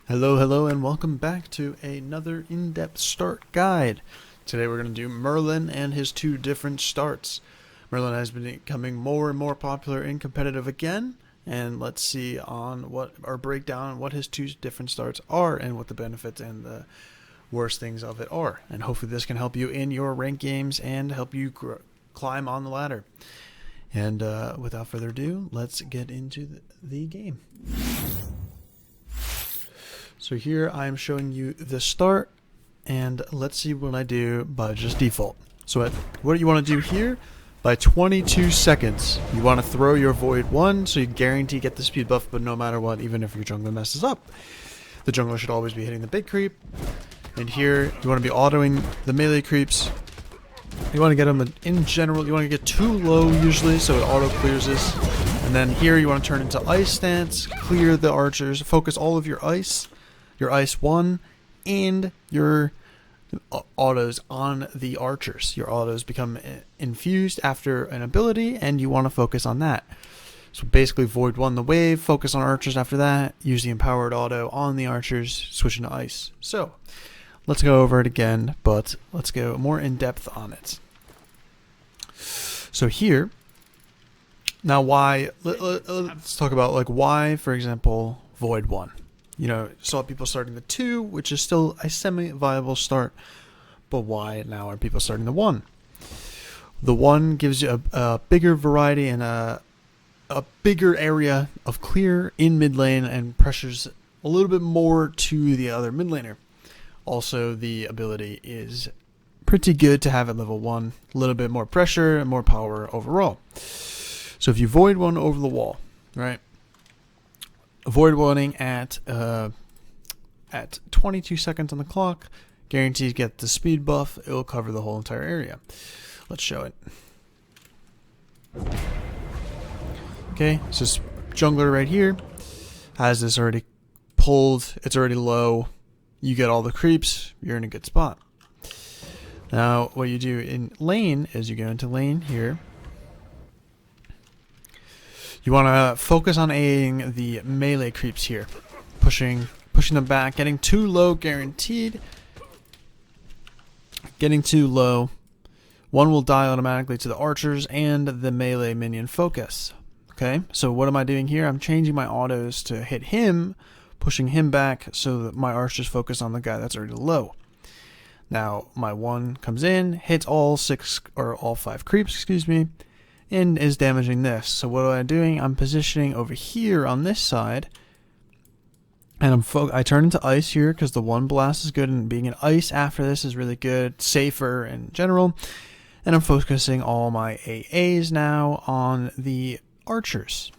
Hello, and welcome back to another in-depth start guide. Today we're going to do Merlin and his two different starts. Merlin has been becoming more and more popular in competitive again, and let's see on what our breakdown on what his two different starts are and what the benefits and the worst things of it are. And hopefully this can help you in your ranked games and help you climb on the ladder. And without further ado, let's get into the game. So here I'm showing you the start, and let's see what I do by just default. So what you want to do here, by 22 seconds, you want to throw your Void 1, so you guarantee get the speed buff, but no matter what, even if your jungler messes up, the jungler should always be hitting the big creep. And here, you want to be autoing the melee creeps. You want to get them in general, you want to get too low usually, so it auto clears this. And then here you want to turn into ice stance, clear the archers, focus all of your ice 1, and your autos on the archers. Your autos become infused after an ability, and you want to focus on that. So basically Void 1 the wave, focus on archers after that, use the empowered auto on the archers, switch into ice. So let's go over it again, but let's go more in depth on it. So here, now why, let's talk about like why, for example, Void 1. You know, saw people starting the 2, which is still a semi-viable start, but why now are people starting the 1? The 1 gives you a bigger variety and a bigger area of clear in mid lane and pressures a little bit more to the other mid laner. Also, the ability is pretty good to have at level 1, a little bit more pressure and more power overall. So if you Void 1 over the wall, right? Void 1ing at 22 seconds on the clock, guaranteed to get the speed buff. It will cover the whole entire area. Let's show it. Okay, so this jungler right here has this already pulled. It's already low. You get all the creeps. You're in a good spot. Now, what you do in lane is you go into lane here. You want to focus on aiding the melee creeps here, pushing them back, getting too low guaranteed. Getting too low, one will die automatically to the archers and the melee minion focus. Okay, so what am I doing here? I'm changing my autos to hit him, pushing him back so that my archers focus on the guy that's already low. Now my 1 comes in, hits all 5 creeps, excuse me, and is damaging this. So what am I doing? I'm positioning over here on this side, and I turn into ice here because the 1 blast is good, and being an ice after this is really good, safer in general. And I'm focusing all my AAs now on the archers.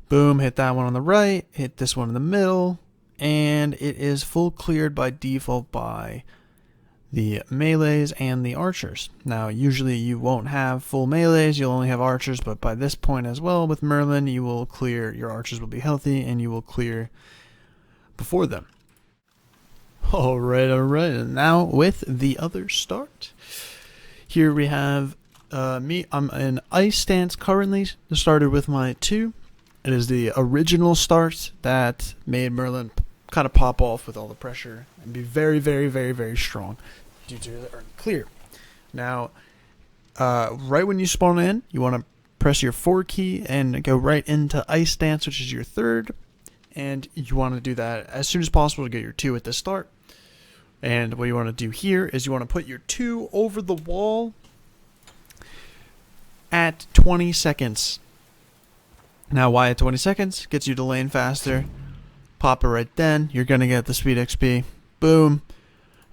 Boom, hit that one on the right, hit this one in the middle, and it is full cleared by default by the melees and the archers. Now, usually you won't have full melees, you'll only have archers, but by this point as well, with Merlin, you will clear, your archers will be healthy, and you will clear before them. Alright, and now with the other start. Here we have me, I'm in ice stance currently, started with my 2. It is the original start that made Merlin kind of pop off with all the pressure and be very, very, very, very strong due to the earn clear. Now, right when you spawn in, you want to press your 4 key and go right into ice stance, which is your 3rd, and you want to do that as soon as possible to get your 2 at the start. And what you want to do here is you want to put your 2 over the wall at 20 seconds. Now, why at 20 seconds? Gets you to lane faster. Pop it right then. You're going to get the speed XP. Boom.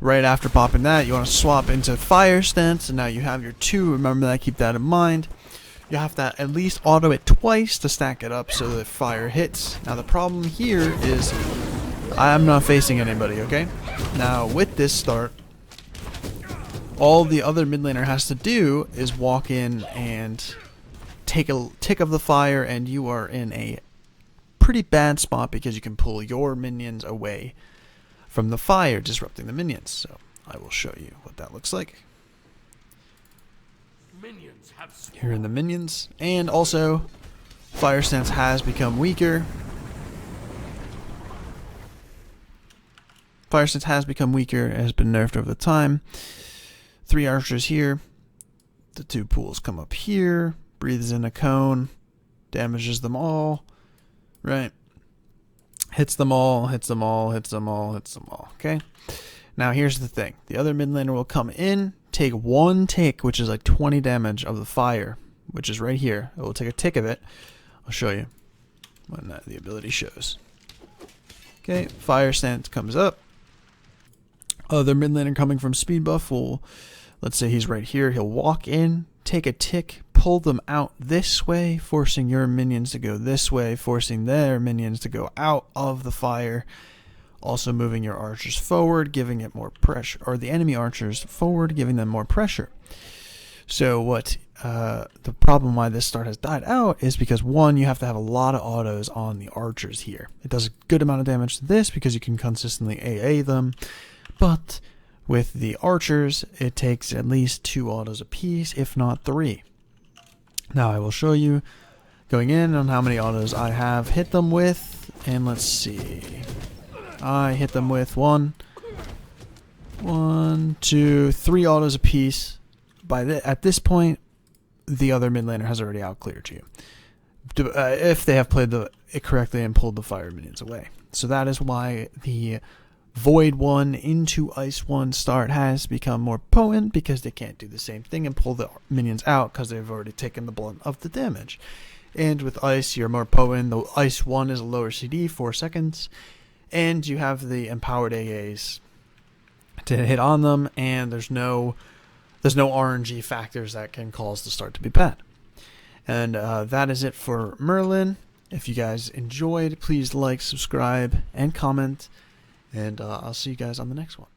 Right after popping that, you want to swap into fire stance. And now you have your 2. Remember that. Keep that in mind. You have to at least auto it twice to stack it up so that fire hits. Now, the problem here is I'm not facing anybody, okay? Now, with this start, all the other mid laner has to do is walk in and take a tick of the fire, and you are in a pretty bad spot because you can pull your minions away from the fire, disrupting the minions. So I will show you what that looks like. Here are the minions, and also fire stance has become weaker. Fire stance has become weaker, it has been nerfed over the time. 3 archers here. The 2 pools come up here. Breathes in a cone. Damages them all. Right. Hits them all, hits them all, hits them all, hits them all. Okay? Now here's the thing. The other mid laner will come in, take 1 tick, which is like 20 damage of the fire, which is right here. It will take a tick of it. I'll show you when the ability shows. Okay, fire stance comes up. Other mid laner coming from speed buff will, let's say he's right here, he'll walk in, take a tick, pull them out this way, forcing your minions to go this way, forcing their minions to go out of the fire. Also moving your archers forward, giving it more pressure, or the enemy archers forward, giving them more pressure. So what the problem why this start has died out is because, one, you have to have a lot of autos on the archers here. It does a good amount of damage to this because you can consistently AA them, but with the archers, it takes at least 2 autos apiece, if not 3. Now I will show you going in on how many autos I have hit them with, and let's see. I hit them with 1, 2, 3 autos apiece. At this point, the other mid laner has already outcleared you, if they have played it correctly and pulled the fire minions away. So that is why the Void 1 into Ice 1 start has become more potent, because they can't do the same thing and pull the minions out because they've already taken the blunt of the damage. And with Ice, you're more potent. The Ice 1 is a lower CD, 4 seconds, and you have the empowered AAs to hit on them, and there's no RNG factors that can cause the start to be bad. And that is it for Merlin. If you guys enjoyed, please like, subscribe, and comment. And I'll see you guys on the next one.